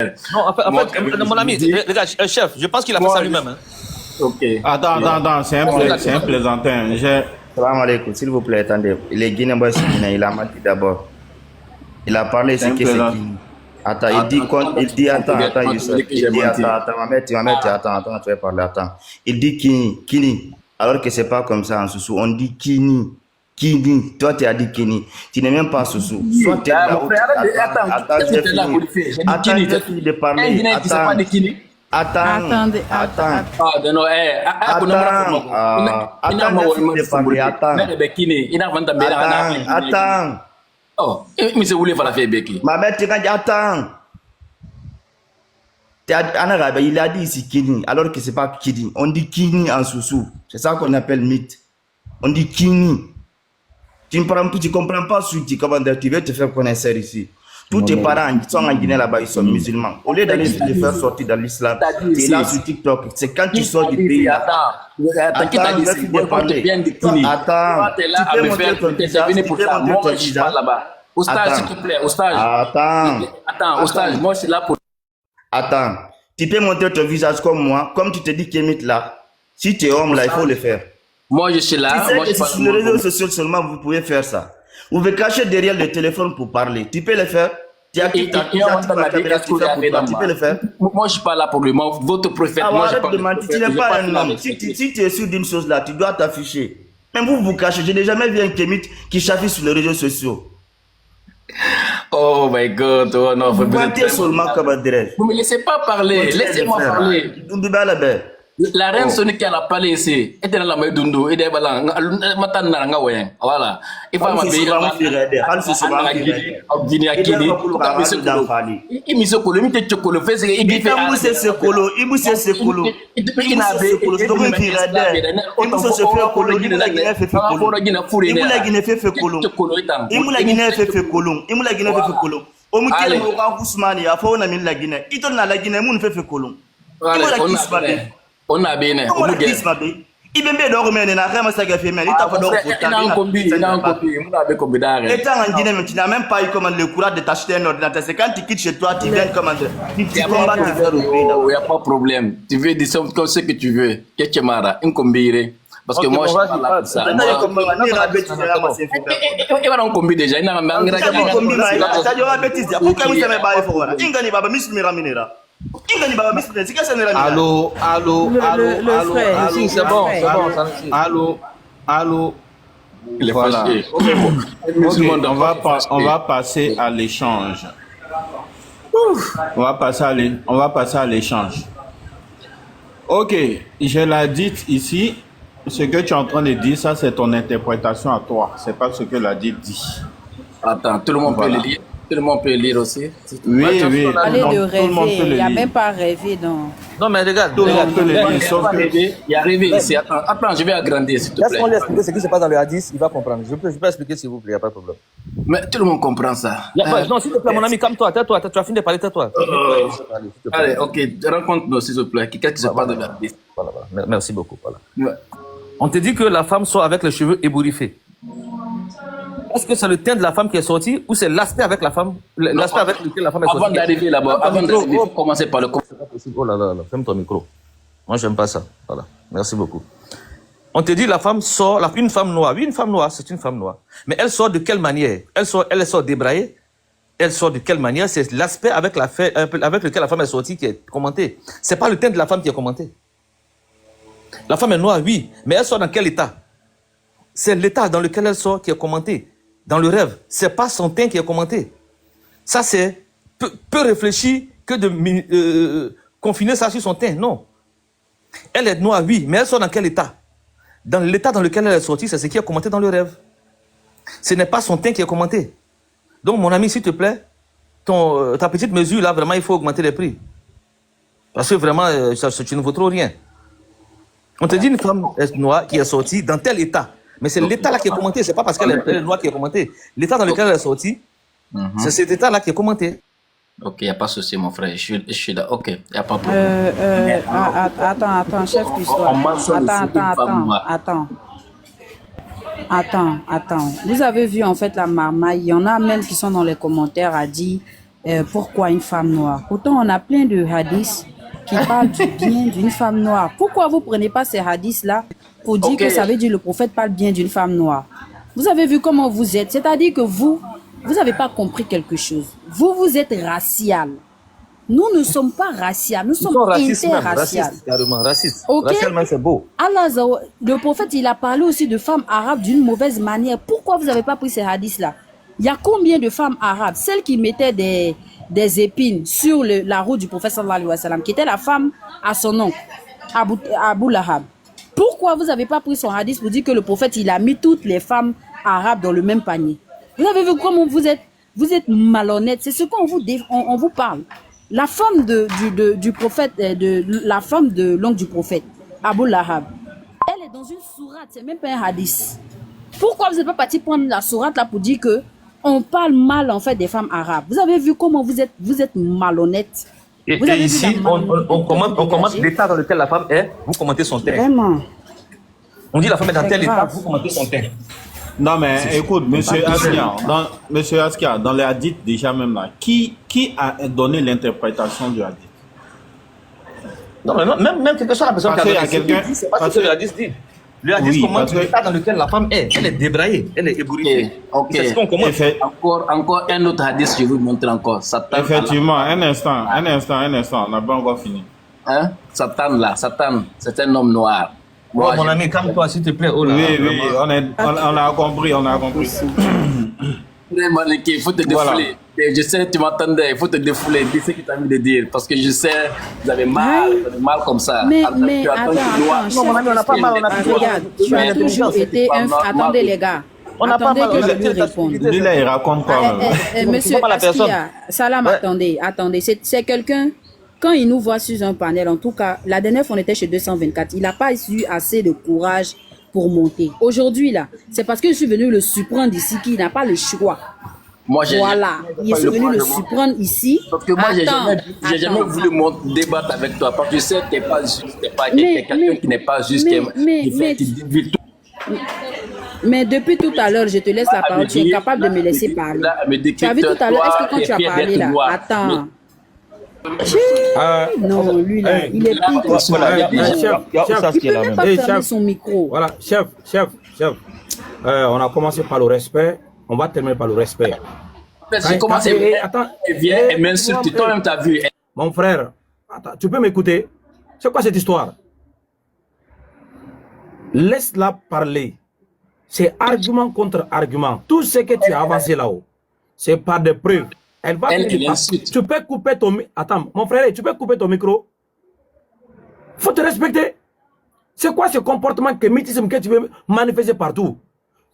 Non, Moi, en fait, comme je mon vous ami, dis, les gars, chef, je pense qu'il a fait moi, ça lui-même. Hein. ok. Attends, c'est un plaisantin. Salam alaikum, s'il vous plaît, attendez. Les Guinéens, il a menti d'abord. Il a parlé C'est ce un que c'est plaisantin. qui. Attends, il dit, attends, Youssef. Il dit, attends, attends, tu vas parler, attends. Il dit Kini, alors que c'est pas comme ça en Soussou. On dit Kini. Toi tu as dit Kini. Tu n'es même pas Soussou. Soit tu es là Mon frère, attends, qu'est-ce que tu es là pour le faire? Attends, j'ai fini de parler. Un Guinéen qui ne sait pas de Kini. Attendez. Attends. Ah, non, Attends. Oh, mais c'est où les faire Becky? Ma mère, attends. Il a dit ici Kini, alors que c'est pas Kini. On dit Kini en Soussou. C'est ça qu'on appelle mythe. On dit Kini. Tu ne comprends pas ce que comment dire, tu veux te faire connaître ici. Tous tes parents qui sont en Guinée là-bas, ils sont musulmans. Au lieu d'aller te faire sortir dans l'islam, tu es là sur TikTok. C'est quand tu sors du pays. Attends, qui t'a dit ça? Attends, tu peux montrer ton visage là-bas. Oustage, s'il te plaît, Oustage. Attends, Oustage, moi je suis là pour... Attends, tu peux montrer ton visage comme moi, comme tu te dis Kémit là. Si tu es homme là, il faut le faire. Moi je suis là. Tu sais que sur les réseaux sociaux seulement, vous pouvez faire ça. Vous pouvez cacher derrière le téléphone pour parler. Tu peux le faire. Tu peux le faire. Moi je suis pas là pour le moment. Votre prophète. Ah, arrête de mentir. Tu n'es pas un homme. Si tu es sûr d'une chose là, tu dois t'afficher. Même vous cachez. Je n'ai jamais vu un Kémit qui s'affiche sur les réseaux sociaux. Oh my God, oh non, vous mentez seulement comme adresse. Vous me laissez pas parler, laissez-moi parler. La reine Sonic elle a parlé ici. Et dans la main d'Undo, et des balans, matin n'a rien. Voilà. Il faut m'appeler. Il me dit que il chocolat fait il dit fait ce colo, il mousse ce colo. Il on a bien. Il vient de dormir dans la rame ça fait mais il t'a pas dormi. Il a un copie, on a copie d'arrêt. Étant en Guinée, tu n'as même pas eu comment le courage de t'acheter un ordinateur. C'est quand tu quittes chez toi, tu viens commander. Tu combats de faire au pays. Il n'y a pas de problème. Tu veux dire ce que tu veux. Qu'est-ce que tu m'as un combiner. Parce que moi, je suis pas là pour ça. Il va en combi déjà. Il n'a pas de combi. Pourquoi vous savez pas il faut voir. Ingani baba mismira minera. Allô, c'est bon, allô. Voilà. On va passer à l'échange. On va passer à l'échange. Ok, je l'ai dit ici. Ce que tu es en train de dire, ça c'est ton interprétation à toi. C'est pas ce que la dit. Attends, tout le monde peut le lire. Tout le monde peut lire aussi. Oui. Allez de rêver. Il n'y a même pas rêvé dans... Non, mais regarde. Tout le monde peut le lire, sauf que... Il y a rêvé ici. Attends, je vais agrandir, s'il te plaît. Laisse-moi lui expliquer ce qui se passe dans le hadith, il va comprendre. Je peux expliquer, s'il vous plaît, il n'y a pas de problème. Mais tout le monde comprend ça. Non, s'il te plaît, mon ami, calme-toi. Tais-toi. Tu as fini de parler, tais-toi. Allez, ok. Raconte-nous, s'il te plaît. Qu'est-ce qui se passe dans le hadith? Voilà. Merci beaucoup. Voilà. On te dit que la femme sort avec les cheveux ébouriffés. Est-ce que c'est le teint de la femme qui est sorti ou c'est l'aspect avec la femme, l'aspect avec lequel la femme est sortie? Avant d'arriver là-bas, il faut commencer par le... Oh là là, ferme ton micro. Moi, j'aime pas ça. Voilà. Merci beaucoup. On te dit la femme sort, une femme noire. Oui, une femme noire, c'est une femme noire. Mais elle sort de quelle manière? Elle sort débraillée. Elle sort de quelle manière? C'est l'aspect avec lequel la femme est sortie qui est commenté. C'est pas le teint de la femme qui est commenté. La femme est noire, oui, mais elle sort dans quel état? C'est l'état dans lequel elle sort qui est commenté. Dans le rêve, c'est pas son teint qui est commenté. Ça, c'est peu réfléchi que de confiner ça sur son teint. Non. Elle est noire, oui, mais elle sort dans quel état? Dans l'état dans lequel elle est sortie, c'est ce qui est commenté dans le rêve. Ce n'est pas son teint qui est commenté. Donc, mon ami, s'il te plaît, ta petite mesure, là, vraiment, il faut augmenter les prix. Parce que vraiment, tu ne vaut trop rien. On te dit une femme noire qui est sortie dans tel état. Mais c'est l'état là qui est commenté, c'est pas parce qu'elle est noire qui est commenté. L'état dans lequel elle est sortie, c'est cet état là qui est commenté. Ok, il n'y a pas de souci, mon frère. Je suis là. Ok, il n'y a pas de problème. Attends, chef d'histoire. Attends. Vous avez vu en fait la marmaille. Il y en a même qui sont dans les commentaires à dire pourquoi une femme noire. Pourtant, on a plein de hadiths qui parlent du bien d'une femme noire. Pourquoi vous ne prenez pas ces hadiths-là pour dire que ça veut dire le prophète parle bien d'une femme noire? Vous avez vu comment vous êtes, c'est-à-dire que vous n'avez pas compris quelque chose. Vous êtes racial. Nous ne sommes pas racial, nous sommes interracial. Raciste, carrément, raciste. Okay? Racialement, c'est beau. Allah, le prophète, il a parlé aussi de femmes arabes d'une mauvaise manière. Pourquoi vous n'avez pas pris ces hadiths-là? Il y a combien de femmes arabes, celles qui mettaient des épines sur la roue du prophète sallallahu alayhi wa sallam, qui était la femme à son oncle, Abu Lahab. Pourquoi vous n'avez pas pris son hadith pour dire que le prophète, il a mis toutes les femmes arabes dans le même panier? Vous avez vu comment vous êtes malhonnête. C'est ce qu'on on vous parle. La femme du prophète, la femme de l'oncle du prophète, Abu Lahab, elle est dans une sourate, c'est même pas un hadith. Pourquoi vous n'êtes pas parti prendre la sourate là pour dire que on parle mal en fait des femmes arabes? Vous avez vu comment vous êtes malhonnête. Et ici, on commente l'état dans lequel la femme est, vous commentez son teint. Vraiment. On dit la femme est dans tel état, vous commentez son teint. Non, mais écoute, monsieur Askia, dans les hadiths déjà même là, qui a donné l'interprétation du hadith? Non, mais même quelque chose, la personne qui a donné quelqu'un, c'est pas ce que le hadith dit. Le hadith commente l'état dans lequel la femme est. Elle est débraillée, elle est ébouriffée. Ok. C'est ce qu'on commente. Encore un autre hadith, je vais vous montrer encore. Satan, effectivement, un instant, on n'a pas encore fini. Hein? Satan, c'est un homme noir. Moi, mon ami, calme-toi, s'il te plaît. Oh là, oui, on a compris. Il faut te défouler. Voilà. Je sais, tu m'attendais, il faut te défouler. Dis ce que tu as envie de dire. Parce que je sais, vous avez mal comme ça. Mais attends, non, mon ami, on n'a pas mal, on a regarde, tu as toujours été un... Attendez, les gars. On n'a pas mal, que je lui réponde. Lui, là, il raconte quoi? Monsieur Askia, Salam, attendez. C'est quelqu'un... Quand il nous voit sur un panel, en tout cas, la dernière fois on était chez 224, il n'a pas eu assez de courage pour monter. Aujourd'hui, là, c'est parce que je suis venu le surprendre ici qu'il n'a pas le choix. Moi, voilà, il est venu le surprendre ici. Parce que moi, j'ai jamais voulu débattre avec toi. Parce que je sais que tu n'es pas juste, tu n'es pas quelqu'un qui n'est pas juste, qui dit tout. Mais depuis tout à l'heure, je te laisse la parole. Tu es capable de me laisser parler. Tu as vu tout à l'heure, est-ce que quand tu as parlé là, attends. Non, lui là, il est pire que ça. Il peut même pas fermer son micro. Voilà, chef. On a commencé par le respect, on va terminer par le respect. J'ai commencé, attends, viens et m'insulte, toi-même t'as vu. Mon frère, attends, tu peux m'écouter? C'est quoi cette histoire? Laisse-la parler. C'est argument contre argument. Tout ce que tu as avancé là-haut, c'est pas de preuves. Elle va tu peux couper ton micro. Attends, mon frère, tu peux couper ton micro. Faut te respecter. C'est quoi ce comportement mimétisme que tu veux manifester partout?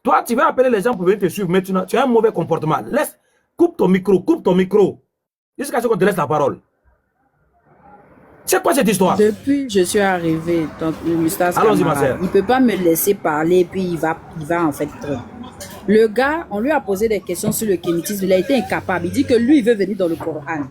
Toi, tu vas appeler les gens pour venir te suivre, mais tu as un mauvais comportement. Coupe ton micro. Jusqu'à ce qu'on te laisse la parole. C'est quoi cette histoire? Depuis que je suis arrivé, le Moustache Camara, il ne peut pas me laisser parler, puis il va en fait trop. Le gars, on lui a posé des questions sur le kémitisme, il a été incapable. Il dit que lui, il veut venir dans le Coran.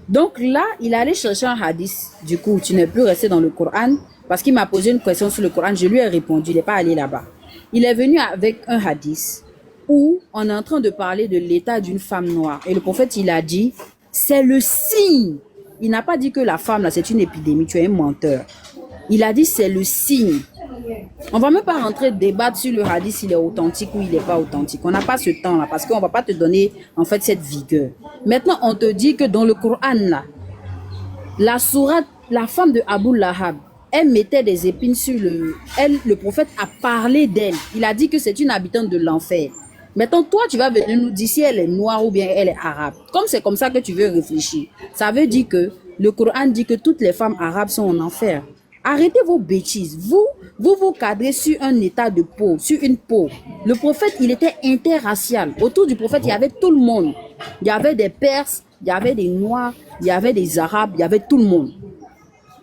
Donc là, il allait chercher un hadith. Du coup, tu n'es plus resté dans le Coran parce qu'il m'a posé une question sur le Coran. Je lui ai répondu, il n'est pas allé là-bas. Il est venu avec un hadith où on est en train de parler de l'état d'une femme noire. Et le prophète, il a dit, c'est le signe. Il n'a pas dit que la femme, là, c'est une épidémie, tu es un menteur. Il a dit, c'est le signe. On ne va même pas rentrer débattre sur le hadith, s'il est authentique ou il n'est pas authentique. On n'a pas ce temps-là, parce qu'on ne va pas te donner, en fait, cette vigueur. Maintenant, on te dit que dans le Coran, là, la sourate, la femme de Abu Lahab, elle mettait des épines sur le prophète a parlé d'elle. Il a dit que c'est une habitante de l'enfer. Maintenant, toi, tu vas venir nous dire si elle est noire ou bien elle est arabe. Comme c'est comme ça que tu veux réfléchir. Ça veut dire que le Coran dit que toutes les femmes arabes sont en enfer. Arrêtez vos bêtises. Vous cadrez sur un état de peau, sur une peau. Le prophète, il était interracial. Autour du prophète, il y avait tout le monde. Il y avait des Perses, il y avait des Noirs, il y avait des Arabes, il y avait tout le monde.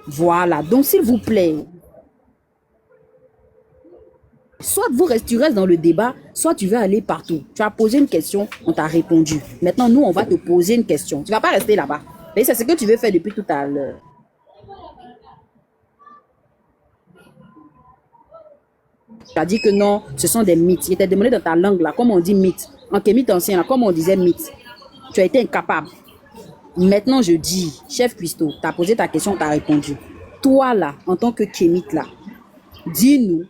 Voilà. Donc, s'il vous plaît, soit tu restes dans le débat, soit tu veux aller partout. Tu as posé une question, on t'a répondu. Maintenant, nous, on va te poser une question. Tu ne vas pas rester là-bas. Et c'est ce que tu veux faire depuis tout à l'heure. Tu as dit que non, ce sont des mythes. Il t'a demandé dans ta langue, là, comment on dit mythe. En kémite ancien, là, comment on disait mythe. Tu as été incapable. Maintenant, je dis, chef Cuisto, tu as posé ta question, tu as répondu. Toi, là, en tant que kémite, là, dis-nous,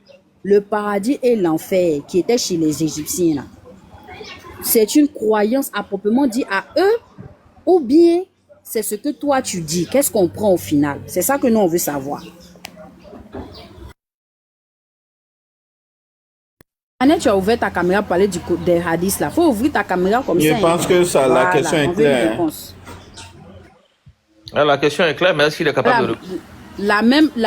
le paradis et l'enfer qui étaient chez les Égyptiens, là, c'est une croyance à proprement dit à eux ou bien c'est ce que toi tu dis? Qu'est-ce qu'on prend au final? C'est ça que nous, on veut savoir. Annette, tu as ouvert ta caméra pour parler des hadiths là. Il faut ouvrir ta caméra comme ça. Je pense que ça, la question est claire. La question est claire, mais est-ce qu'il est capable de... La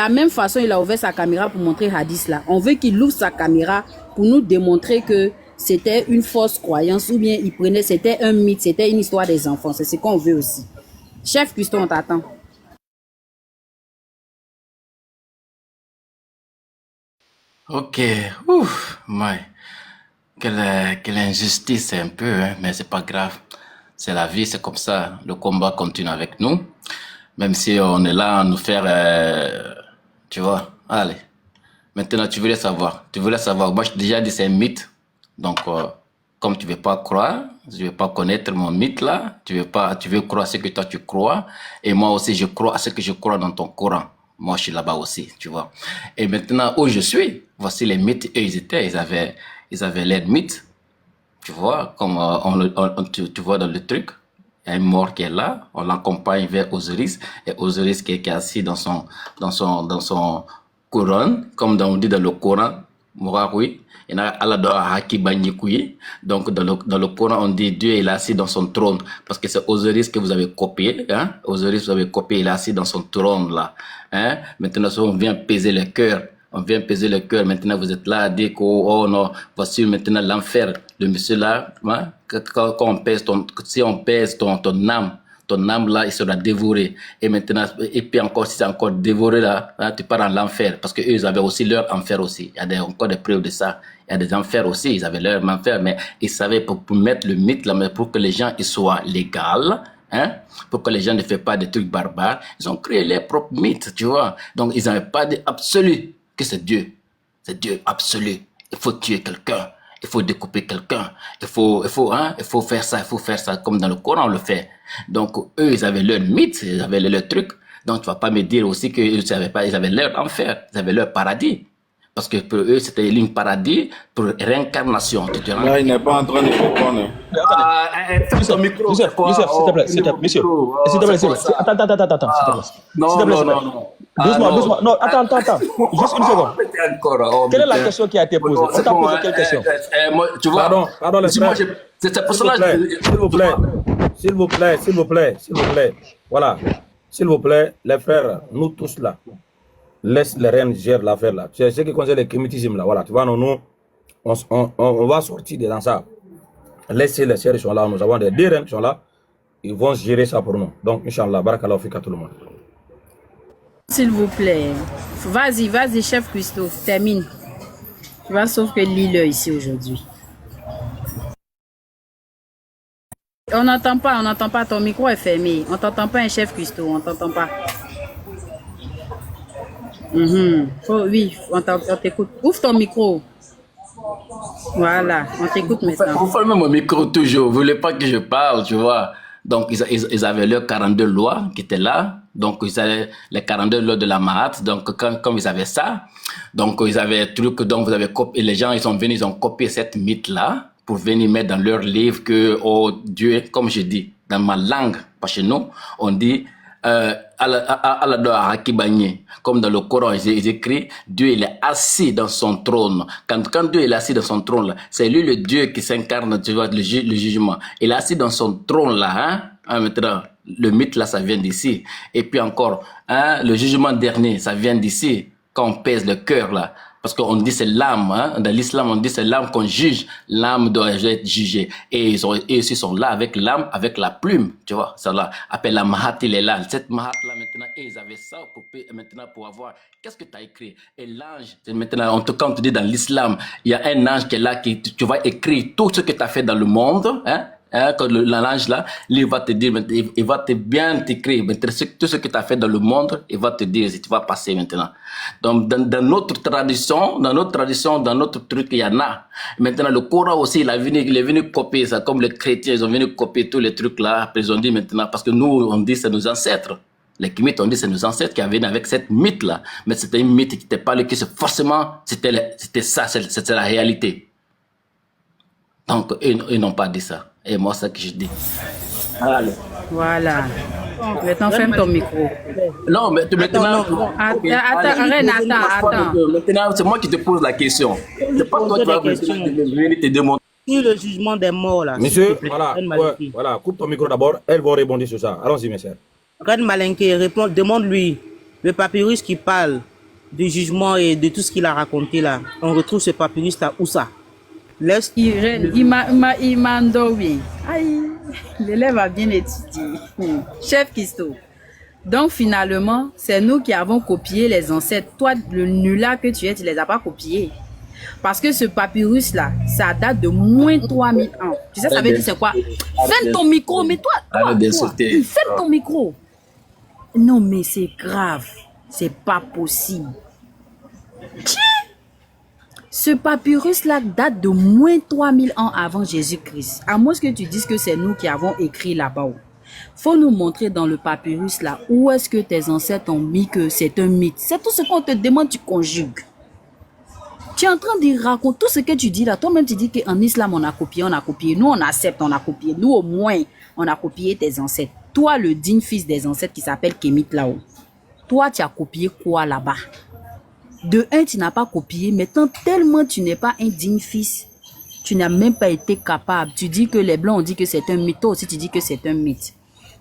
même façon, il a ouvert sa caméra pour montrer hadith là. On veut qu'il ouvre sa caméra pour nous démontrer que c'était une fausse croyance ou bien c'était un mythe, c'était une histoire des enfants. C'est ce qu'on veut aussi. Chef Cuisto, on t'attend. Ok, ouf, my. Quelle injustice un peu, hein, mais c'est pas grave. C'est la vie, c'est comme ça. Le combat continue avec nous. Même si on est là à nous faire, tu vois. Allez. Maintenant, tu voulais savoir. Moi, je déjà dit c'est un mythe. Donc, comme tu veux pas croire, je veux pas connaître mon mythe là. Tu veux croire ce que toi tu crois. Et moi aussi, je crois à ce que je crois dans ton Coran. Moi, je suis là-bas aussi, tu vois. Et maintenant, où je suis, voici les mythes. Eux, ils avaient l'air mythes. Tu vois, comme tu vois dans le truc. Il y a un mort qui est là, on l'accompagne vers Osiris, et Osiris qui est assis dans son couronne, comme on dit dans le Coran, Mouraoui, il y a Allah Haki Banyikoui. Donc dans le Coran, on dit Dieu est assis dans son trône, parce que c'est Osiris que vous avez copié, hein? Osiris, vous avez copié, il est assis dans son trône là. Hein? Maintenant, on vient peser le cœur. Maintenant, vous êtes là à dire que, oh non, voici maintenant l'enfer de monsieur là. Hein? Quand on pèse si on pèse ton âme là, il sera dévoré. Et maintenant, et puis encore, si c'est encore dévoré là, hein, tu pars en l'enfer. Parce qu'eux, ils avaient aussi leur enfer aussi. Il y a encore des preuves de ça. Il y a des enfers aussi, ils avaient leur enfer, mais ils savaient pour mettre le mythe là, mais pour que les gens ils soient légaux. Hein? Pour que les gens ne fassent pas des trucs barbares, ils ont créé leurs propres mythes, tu vois. Donc, ils n'avaient pas dit absolu que c'est Dieu absolu. Il faut tuer quelqu'un, il faut découper quelqu'un, il faut faire ça, comme dans le Coran on le fait. Donc, eux, ils avaient leur mythe, ils avaient leur truc. Donc, tu vas pas me dire aussi qu'ils avaient leur enfer, ils avaient leur paradis. Parce que pour eux, c'était une paradis pour réincarnation. Là, il n'est pas en train de répondre. Ferme ton micro. Youssef, s'il te plaît, s'il te plaît, monsieur. S'il te plaît, s'il te plaît. Attends, s'il te plaît. Non. Doucement. Non, attends. Juste une seconde. Quelle est la question qui a été posée? On t'a posé quelle question? Tu vois, pardon, les frères. c'est pour cela S'il vous plaît. Voilà. S'il vous plaît, les frères, nous tous là. Laisse les reines gérer l'affaire là. C'est ce qui concerne le kémitisme là. Voilà, tu vois, nous, on va sortir de dans ça. Laissez les sœurs qui sont là. Nous avons des reines qui sont là. Ils vont gérer ça pour nous. Donc, Inch'Allah, barakallahu fika tout le monde. S'il vous plaît. Vas-y, chef Cuisto, termine. Tu vas sauf que l'île ici aujourd'hui. On n'entend pas. Ton micro est fermé. On t'entend pas, un chef Cuisto, on t'entend pas. Oui, on t'écoute. Ouvre ton micro. Voilà, on t'écoute maintenant. Vous fermez mon micro toujours. Vous voulez pas que je parle, tu vois. Donc, ils avaient leurs 42 lois qui étaient là. Donc, ils avaient les 42 lois de la Mahat. Donc, comme ils avaient ça, donc, ils avaient un truc, donc, vous avez copié, les gens, ils sont venus, ils ont copié cette mythe-là pour venir mettre dans leur livre que, oh, Dieu, comme je dis, dans ma langue, pas chez nous, on dit, comme dans le Coran, ils écrivent, Dieu il est assis dans son trône. Quand Dieu est assis dans son trône, c'est lui le Dieu qui s'incarne, tu vois, le jugement. Il est assis dans son trône là, hein, maintenant, le mythe là, ça vient d'ici. Et puis encore, hein, le jugement dernier, ça vient d'ici, quand on pèse le cœur là. Parce qu'on dit c'est l'âme, hein. Dans l'islam, on dit c'est l'âme qu'on juge. L'âme doit être jugée. Et ils aussi sont là avec l'âme, avec la plume, tu vois. Ça là, appelle la Mahat, il est là. Cette Mahat là, maintenant, ils avaient ça pour avoir, qu'est-ce que tu as écrit? Et l'ange, maintenant, quand on te dit dans l'islam, il y a un ange qui est là, tu vas écrire tout ce que tu as fait dans le monde, hein. hein, que l'ange là, lui va te dire, il va te bien t'écrire tout ce que tu as fait dans le monde, il va te dire si tu vas passer maintenant. Donc dans notre tradition, dans notre truc, il y en a. Maintenant le Coran aussi, il est venu copier ça, comme les chrétiens, ils ont venu copier tous les trucs là, après ils ont dit maintenant, parce que nous on dit c'est nos ancêtres. Les Kémites ont dit c'est nos ancêtres qui avaient venu avec cette mythe là, mais c'était une mythe qui n'était pas le que forcément c'était ça, c'était la réalité. Donc ils n'ont pas dit ça. Et moi c'est ce que je dis. Allez. Voilà. Maintenant, ferme ton micro. Non, mais maintenant. Attends. Maintenant, c'est moi qui te pose la question. C'est pas toi qui vas venir te demander. Sur le jugement des morts là. Monsieur, voilà, coupe ton micro d'abord. Elles vont rebondir sur ça. Allons-y, monsieur. Reine Malinké répond, demande-lui le papyrus qui parle du jugement et de tout ce qu'il a raconté là. On retrouve ce papyrus là où ça? Laisse. Il m'a endormi. Aïe, l'élève a bien étudié. Chef Kisto. Donc finalement, c'est nous qui avons copié les ancêtres. Toi, le nulard que tu es, tu les as pas copiés. Parce que ce papyrus-là, ça date de moins 3000 ans. Tu sais, ça veut dire c'est quoi? Ferme ton micro, mais toi ferme ton micro. Non, mais c'est grave. C'est pas possible. Ce papyrus-là date de moins 3000 ans avant Jésus-Christ. À moins que tu dises que c'est nous qui avons écrit là-bas. Faut nous montrer dans le papyrus-là où est-ce que tes ancêtres ont mis que c'est un mythe. C'est tout ce qu'on te demande, tu conjugues. Tu es en train de raconter tout ce que tu dis là. Toi-même, tu dis qu'en islam, on a copié. Nous, on accepte, on a copié. Nous, au moins, on a copié tes ancêtres. Toi, le digne fils des ancêtres qui s'appelle Kémite là-haut. Toi, tu as copié quoi là-bas? De un, tu n'as pas copié, mais tant tellement tu n'es pas un digne fils, tu n'as même pas été capable. Tu dis que les Blancs ont dit que c'est un mythe. Toi aussi, tu dis que c'est un mythe.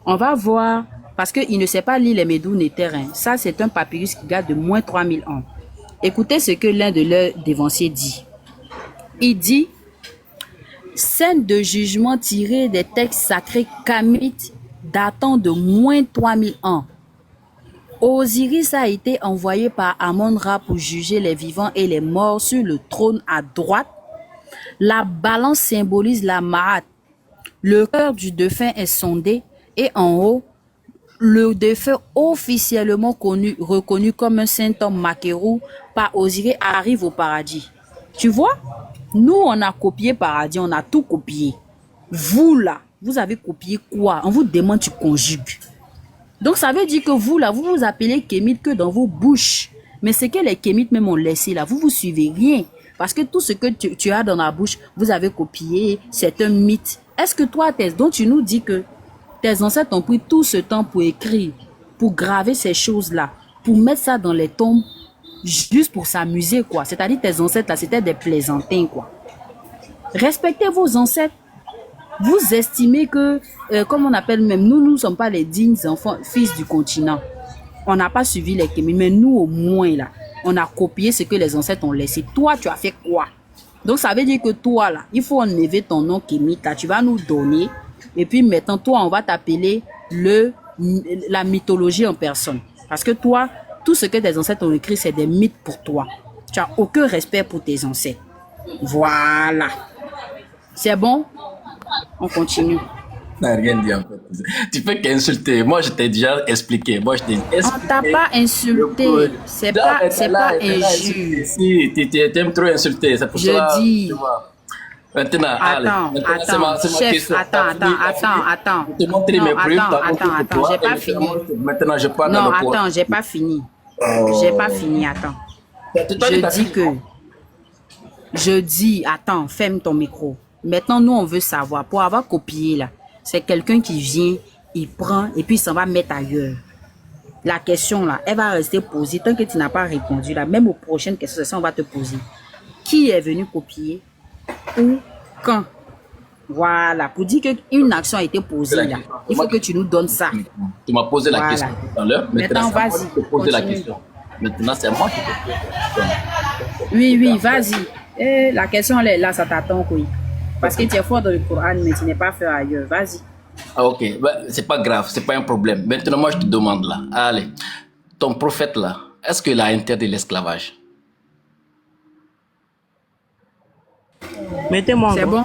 On va voir, parce qu'il ne sait pas lire les Médounes et terrains. Ça, c'est un papyrus qui date de moins 3000 ans. Écoutez ce que l'un de leurs dévanciers dit. Il dit, scène de jugement tirée des textes sacrés kamites datant de moins 3000 ans. Osiris a été envoyé par Amon-Ra pour juger les vivants et les morts sur le trône à droite. La balance symbolise la Ma'at. Le cœur du défunt est sondé et en haut, le défunt officiellement reconnu comme un saint homme Makerou par Osiris arrive au paradis. Tu vois? Nous, on a copié paradis, on a tout copié. Vous là, vous avez copié quoi? On vous demande, tu conjugues. Donc ça veut dire que vous là, vous vous appelez Kémite que dans vos bouches. Mais c'est que les Kémites même ont laissé là, vous suivez rien. Parce que tout ce que tu as dans la bouche, vous avez copié, c'est un mythe. Est-ce que toi, donc tu nous dis que tes ancêtres ont pris tout ce temps pour écrire, pour graver ces choses-là, pour mettre ça dans les tombes, juste pour s'amuser quoi. C'est-à-dire tes ancêtres là, c'était des plaisantins quoi. Respectez vos ancêtres. Vous estimez que, comme on appelle même, nous ne sommes pas les dignes enfants, fils du continent. On n'a pas suivi les Kémites, mais nous au moins là, on a copié ce que les ancêtres ont laissé. Toi, tu as fait quoi? Donc ça veut dire que toi là, il faut enlever ton nom Kémite là, tu vas nous donner. Et puis maintenant, toi, on va t'appeler la mythologie en personne. Parce que toi, tout ce que tes ancêtres ont écrit, c'est des mythes pour toi. Tu n'as aucun respect pour tes ancêtres. Voilà. C'est bon? On continue. Tu n'as rien dit en fait. Tu fais qu'insulter. Moi, je t'ai déjà expliqué. Moi, je t'ai expliqué. On t'a pas insulté. C'est pas injure. Si, tu aimes trop insulter. C'est pour ça. Je dis. Maintenant, Chef, attends. Je te montre mes preuves. Attends, j'ai pas fini. Maintenant, je parle dans le cours. Non, attends, j'ai pas fini. J'ai pas fini, attends. Je dis, attends, ferme ton micro. Maintenant, nous, on veut savoir. Pour avoir copié, là, c'est quelqu'un qui vient, il prend et puis il s'en va mettre ailleurs. La question, là, elle va rester posée. Tant que tu n'as pas répondu, là, même aux prochaines questions, on va te poser. Qui est venu copier? Où? Quand? Voilà. Pour dire qu'une action a été posée, là, il faut que tu nous donnes ça. Tu m'as posé la question tout à l'heure. Maintenant, vas-y. Maintenant, c'est moi qui te pose. Oui, vas-y. La question, elle est là, ça t'attend, oui. Parce que tu es fort dans le Coran, mais tu n'es pas fait ailleurs. Vas-y. Ah, ok. C'est pas grave, c'est pas un problème. Maintenant, moi, je te demande là. Allez, ton prophète là, est-ce qu'il a interdit l'esclavage? Mettez-moi. C'est bon?